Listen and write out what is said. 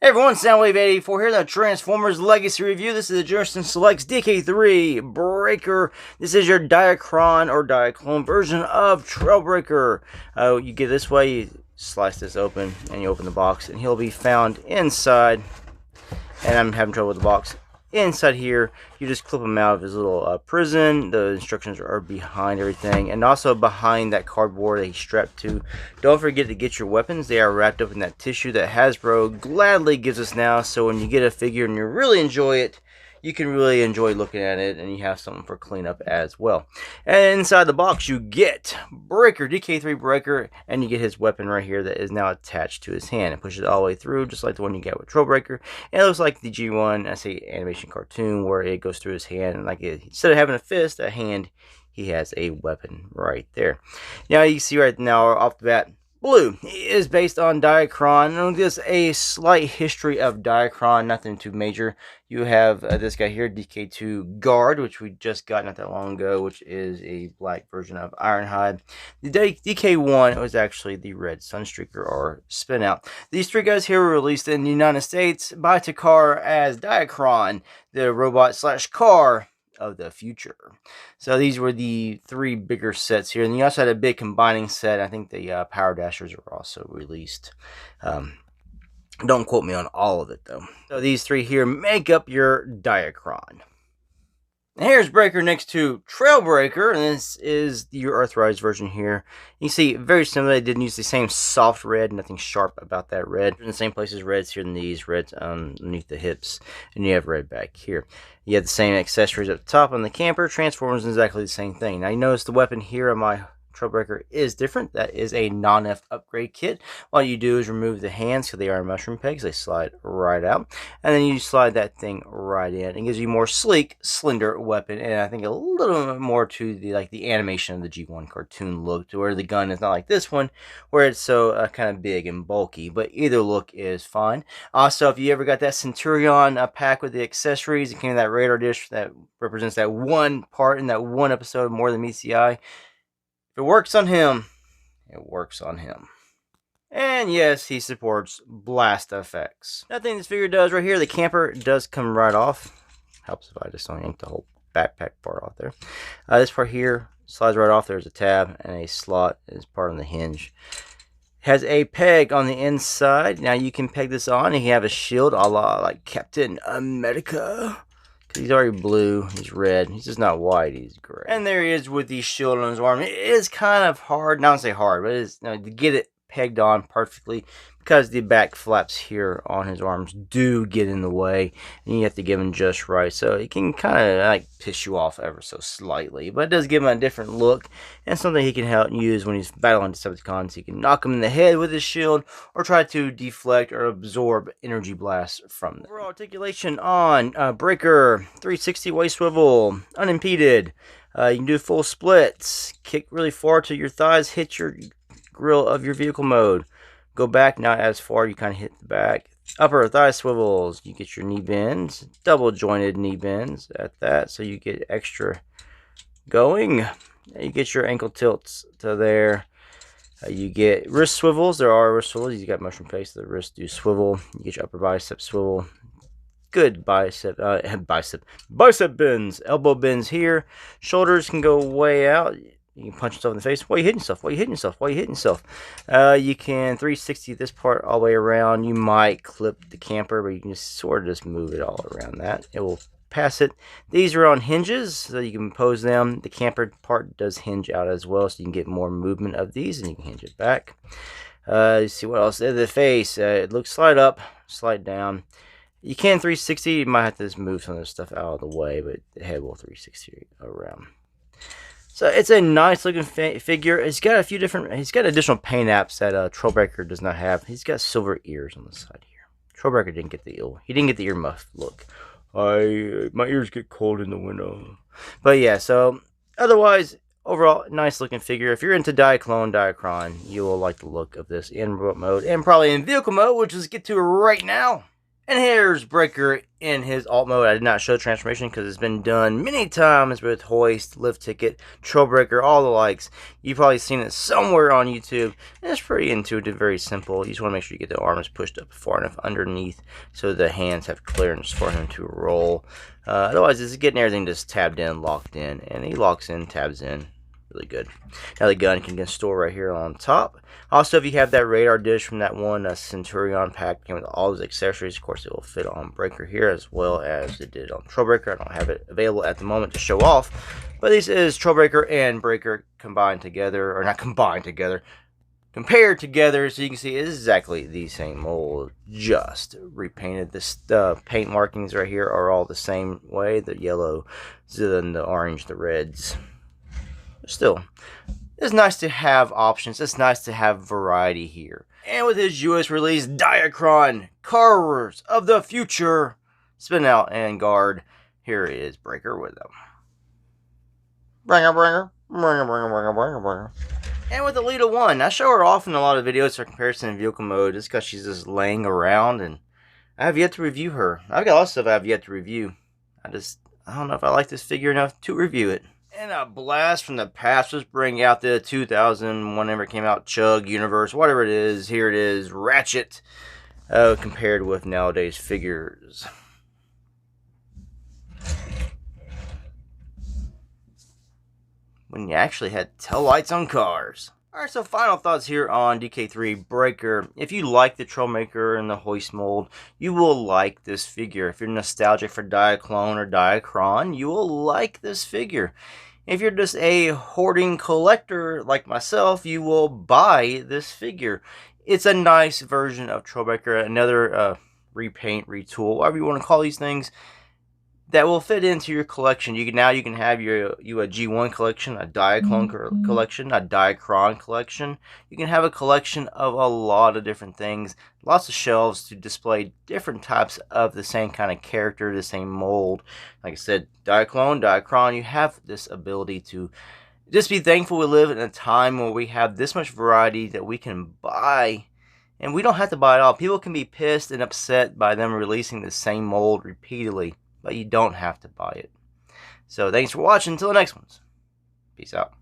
Hey everyone, Soundwave84 here, the Transformers Legacy Review. This is the Jerson Selects DK-3 Breaker. This is your Diacron or Diaclone version of Trailbreaker. You get this way, you slice this open, and you open the box, and he'll be found inside. And I'm having trouble with the box. Inside here, you just clip him out of his little prison. The instructions are behind everything, and also behind that cardboard that he's strapped to. Don't forget to get your weapons. They are wrapped up in that tissue that Hasbro gladly gives us now, so when you get a figure and you really enjoy it, you can really enjoy looking at it, and you have something for cleanup as well. And inside the box, you get Breaker, DK-3 Breaker, and you get his weapon right here that is now attached to his hand. It pushes it all the way through, just like the one you get with Trailbreaker. And it looks like the G1, I say animation cartoon, where it goes through his hand, and like instead of having a fist, a hand, he has a weapon right there. Now you see right now off the bat, blue is based on Diacron. And just a slight history of Diacron, nothing too major. You have this guy here, DK-2 Guard, which we just got not that long ago, which is a black version of Ironhide. The DK-1 was actually the red Sunstreaker or Spinout. These three guys here were released in the United States by Takar as Diacron, the robot slash car of the future. So these were the three bigger sets here, and you also had a big combining set. I think the Power Dashers were also released. Don't quote me on all of it though. So these three here make up your Diacron. And here's Breaker next to Trailbreaker, and this is your Earthrise version here. You see, very similar. They didn't use the same soft red, nothing sharp about that red. In the same places, reds here in these, reds underneath the hips, and you have red back here. You have the same accessories up top on the camper. Transformers is exactly the same thing. Now you notice the weapon here on my Trailbreaker is different. That is a non-F upgrade kit. All you do is remove the hands, because they are mushroom pegs. They slide right out, and then you slide that thing right in. It gives you a more sleek, slender weapon, and I think a little bit more to the animation of the G1 cartoon look, to where the gun is not like this one, where it's so kind of big and bulky. But either look is fine. Also, if you ever got that Centurion pack with the accessories, it came with that radar dish that represents that one part in that one episode, More Than Meets the Eye. If it works on him, it works on him. And yes, he supports blast effects. Another thing this figure does right here, the camper does come right off. Helps if I just don't yank the whole backpack part off there. This part here slides right off. There's a tab and a slot as part of the hinge. Has a peg on the inside. Now you can peg this on and you have a shield a la like Captain America. He's already blue, he's red, he's just not white, he's gray. And there he is with the shield on his arm. It is kind of hard, not to say hard, but it is, to get it pegged on perfectly, because the back flaps here on his arms do get in the way, and you have to give him just right. So it can kind of like piss you off ever so slightly, but it does give him a different look, and something he can help use when he's battling Decepticons. He can knock him in the head with his shield, or try to deflect or absorb energy blasts from them. Overall articulation on Breaker, 360 waist swivel, unimpeded. You can do full splits, kick really far till your thighs hit your grill of your vehicle mode. Go back, not as far, you kind of hit the back. Upper thigh swivels, you get your knee bends, double jointed knee bends at that, so you get extra going. You get your ankle tilts to there. You get wrist swivels, there are wrist swivels, you got mushroom face, the wrists do swivel. You get your upper bicep swivel. Good bicep bends, elbow bends here. Shoulders can go way out. You can punch yourself in the face. Why are you hitting yourself? Why are you hitting yourself? Why are you hitting yourself? You can 360 this part all the way around. You might clip the camper, but you can just sort of just move it all around that. It will pass it. These are on hinges, so you can pose them. The camper part does hinge out as well, so you can get more movement of these, and you can hinge it back. Let's see what else. The face, it looks slide up, slide down. You can 360. You might have to just move some of this stuff out of the way, but the head will 360 around. So it's a nice looking figure. He's got a few different, he's got additional paint apps that Trailbreaker does not have. He's got silver ears on the side here. Trailbreaker didn't get the earmuff look. My ears get cold in the winter. But yeah, so otherwise, overall, nice looking figure. If you're into Diacron, you will like the look of this in remote mode and probably in vehicle mode, which let's get to right now. And here's Breaker in his alt mode. I did not show transformation because it's been done many times with Hoist, Lift Ticket, Trailbreaker, all the likes. You've probably seen it somewhere on YouTube. And it's pretty intuitive, very simple. You just want to make sure you get the arms pushed up far enough underneath so the hands have clearance for him to roll. Otherwise, it's getting everything just tabbed in, locked in, and he locks in, tabs in. Really good. Now the gun can get stored right here on top. Also, if you have that radar dish from that one Centurion pack, came with all those accessories. Of course, it will fit on Breaker here as well as it did on Trailbreaker. I don't have it available at the moment to show off, but this is Trailbreaker and Breaker combined together, or not combined together, compared together, so you can see it's exactly the same mold, just repainted. This paint markings right here are all the same way: the yellow, then the orange, the reds. Still, it's nice to have options. It's nice to have variety here. And with his US release, Diacron, Carvers of the Future, spin out and guard. Here is Breaker with them. Bringer. And with Alita 1, I show her off in a lot of videos for comparison in vehicle mode just because she's just laying around, and I have yet to review her. I've got a lot of stuff I have yet to review. I don't know if I like this figure enough to review it. And a blast from the past. Let's bring out the 2000, whenever it came out, Chug, Universe, whatever it is. Here it is, Ratchet, compared with nowadays figures. When you actually had tail lights on cars. Alright, so final thoughts here on DK-3 Breaker. If you like the Trailmaker and the Hoist mold, you will like this figure. If you're nostalgic for Diaclone or Diacron, you will like this figure. If you're just a hoarding collector like myself, you will buy this figure. It's a nice version of Trailbreaker, another repaint, retool, whatever you want to call these things, that will fit into your collection. You can have a G1 collection, a Diaclone collection, a Diacron collection. You can have a collection of a lot of different things, lots of shelves to display different types of the same kind of character, the same mold. Like I said, Diaclone, Diacron, you have this ability to just be thankful we live in a time where we have this much variety that we can buy. And we don't have to buy it all. People can be pissed and upset by them releasing the same mold repeatedly, but you don't have to buy it. So thanks for watching. Until the next ones. Peace out.